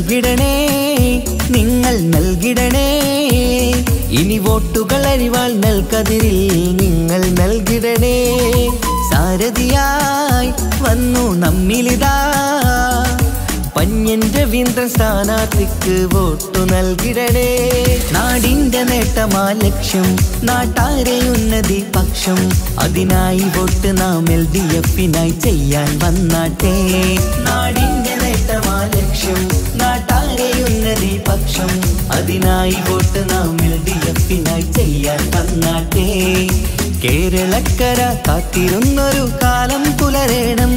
നൽകിടണേ നിങ്ങൾ നൽകിടണേ ഇനി വോട്ടുകൾ അരിവാൾ നൽകതിരിൽ നിങ്ങൾ നൽകിടണേ സാരഥിയായി വന്നു നമ്മിലിതാ പന്ന്യൻ രവീന്ദ്രൻ സ്ഥാനാർത്ഥിക്ക് വോട്ടു നൽകിടണേ നാടിന്റെ നേട്ടമാ ലക്ഷ്യം നാട്ടാരെ ഉന്നതി പക്ഷം അതിനായി വോട്ട് നാം LDF-നായി ചെയ്യാൻ വന്നാട്ടെ നാടിന്റെ നേട്ടമാ ലക്ഷ്യം നാട്ടാരെ ഉന്നതി പക്ഷം അതിനായി വോട്ട് നാം LDF-നായി ചെയ്യാൻ വന്നാട്ടെ കേരളക്കര കാത്തിരുന്നൊരു കാലം പുലരേണം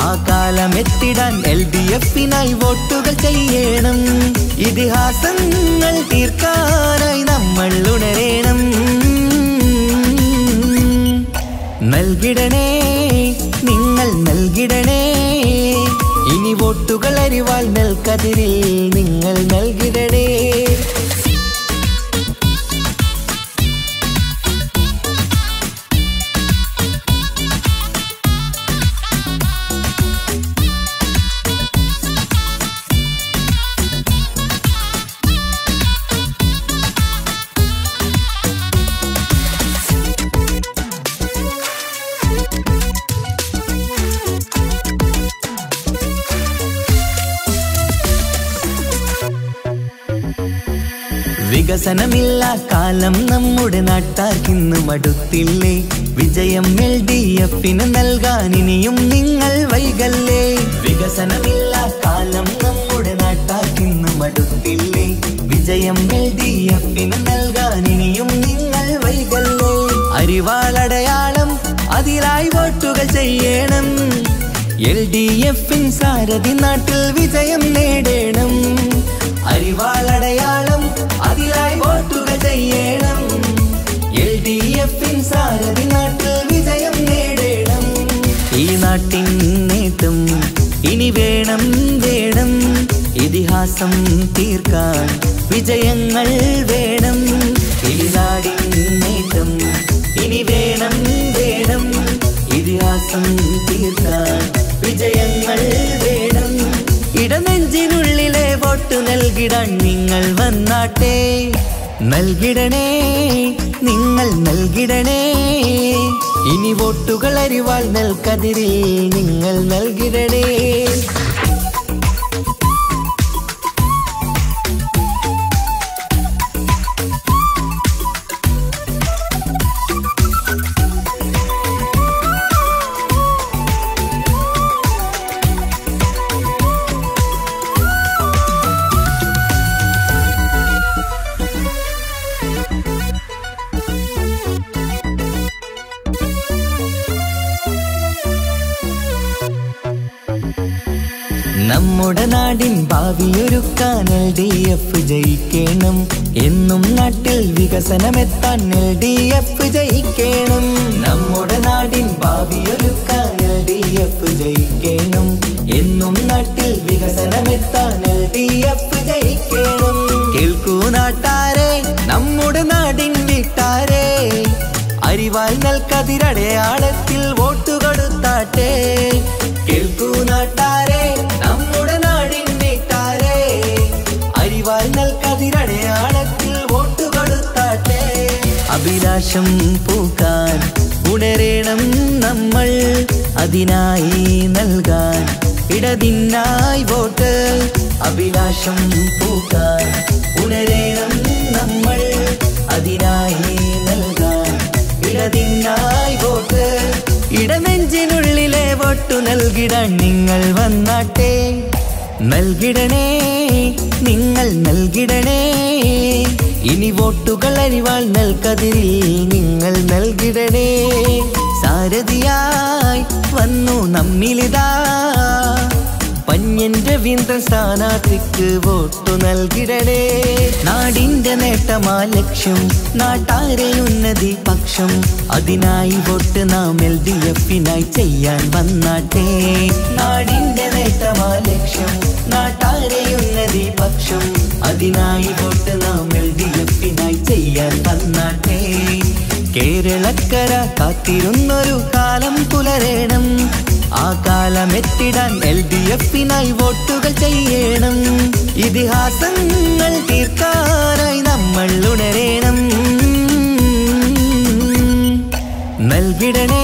ആ കാലം എത്തിടാൻ LDF-നായി വോട്ടുകൾ ചെയ്യണം ഇതിഹാസങ്ങൾ തീർക്കാനായി നമ്മൾ ഉണരേണം നൽകിടണേ നിങ്ങൾ നൽകിടണേ ഇനി വോട്ടുകൾ അരിവാൾ നൽകതിരിൽ നിങ്ങൾ നൽകിടണേ വികസനമില്ല കാലം നമ്മുടെ നാട്ടാർക്കിന്ന് മടുത്തില്ലേ വിജയം LDF-ന് നൽകാൻ ഇനിയും നിങ്ങൾ വൈകല്ലേ വികസനമില്ല കാലം നമ്മുടെ നാട്ടാർക്കിന്ന് മടുത്തില്ലേ വിജയം LDF-ന് നൽകാൻ ഇനിയും നിങ്ങൾ വൈകല്ലേ അരിവാളടയാളം അതിലായി വോട്ടുകൾ ചെയ്യണം LDF-ൻ സാരഥി നാട്ടിൽ വിജയം നേടണം അരിവാളടയാളം അതിലായി വോട്ടുകൾ ചെയ്യണം LDF-ൻ സാരഥി നാട്ടിൽ വിജയം നേടണം ഈ നാട്ടിൻ നേട്ടം ഇനി വേണം വേണം ഇതിഹാസം തീർക്കാൻ വിജയങ്ങൾ വേണം ഈ നാടിൻ നേട്ടം ഇനി വേണം വേണം ഇതിഹാസം തീർക്കാൻ വിജയങ്ങൾ വേണം ഇടനെഞ്ചിനുള്ളിലെ വോട്ട് നൽകിടാൻ നിങ്ങൾ വന്നാട്ടെ നൽകിടണേ നിങ്ങൾ നൽകിടണേ ഇനി വോട്ടുകൾ അരിവാൾ നൽകതിരിൽ നിങ്ങൾ നൽകിടണേ നമ്മുടെ നാടിൻ ഭാവിയൊരുക്കാൻ LDF ജയിക്കണം എന്നും നാട്ടിൽ വികസനമെത്താൻ LDF ജയിക്കണം നമ്മുടെ നാടിൻ ഭാവിയൊരുക്കാൻ LDF ജയിക്കണം എന്നും നാട്ടിൽ വികസനമെത്താൻ LDF ജയിക്കണം കേൾക്കൂ നാട്ടാരെ നമ്മുടെ നാടിൻ വീട്ടാരെ അരിവാൾ നൽകതിരടയാളത്തിൽ വോട്ട് കൊടുത്താട്ടെ കേൾക്കൂ നാട്ടാരെ നമ്മുടെ നാടിൻ വീട്ടാരെ അരിവാൾ നൽകതിരടയാളത്തിൽ വോട്ട് കൊടുത്താട്ടെ അഭിലാഷം പൂക്കാൻ ഉണരേണം നമ്മൾ അതിനായി നൽകാൻ ഇടതിനായി വോട്ട് അഭിലാഷം പൂക്കാൻ ഉണരേണം നമ്മൾ അതിനായി നൽകാൻ ഇടതിനായി വോട്ട് ഇടനെഞ്ചിനുള്ളിലെ വോട്ടു നൽകിടാൻ നിങ്ങൾ വന്നാട്ടെ നൽകിടണേ നിങ്ങൾ നൽകിടണേ ഇനി വോട്ടുകൾ അരിവാൾ നൽകതിരിൽ നിങ്ങൾ നൽകിടണേ സാരഥിയായി വന്നു നമ്മിലിതാ പന്ന്യൻ രവീന്ദ്രൻ സ്ഥാനാർത്ഥിക്ക് വോട്ടു നൽകിടണേ നാടിന്റെ നേട്ടമാ ലക്ഷ്യം നാട്ടാരെ ഉന്നതി പക്ഷം അതിനായി വോട്ട് നാം LDF-നായി ചെയ്യാൻ വന്നാട്ടെ നാടിന്റെ നേട്ടമാ ലക്ഷ്യം നാട്ടാരെ ഉന്നതി പക്ഷം അതിനായി വോട്ട് നാം LDF-നായി ചെയ്യാൻ വന്നാട്ടെ കേരളക്കര കാത്തിരുന്നൊരു കാലം പുലരേണം ആ കാലം കാലമെത്തിടാൻ LDF-നായി വോട്ടുകൾ ചെയ്യണം. ഇതിഹാസങ്ങൾ തീർക്കാനായി നമ്മൾ ഉണരേണം. നൽകിടണേ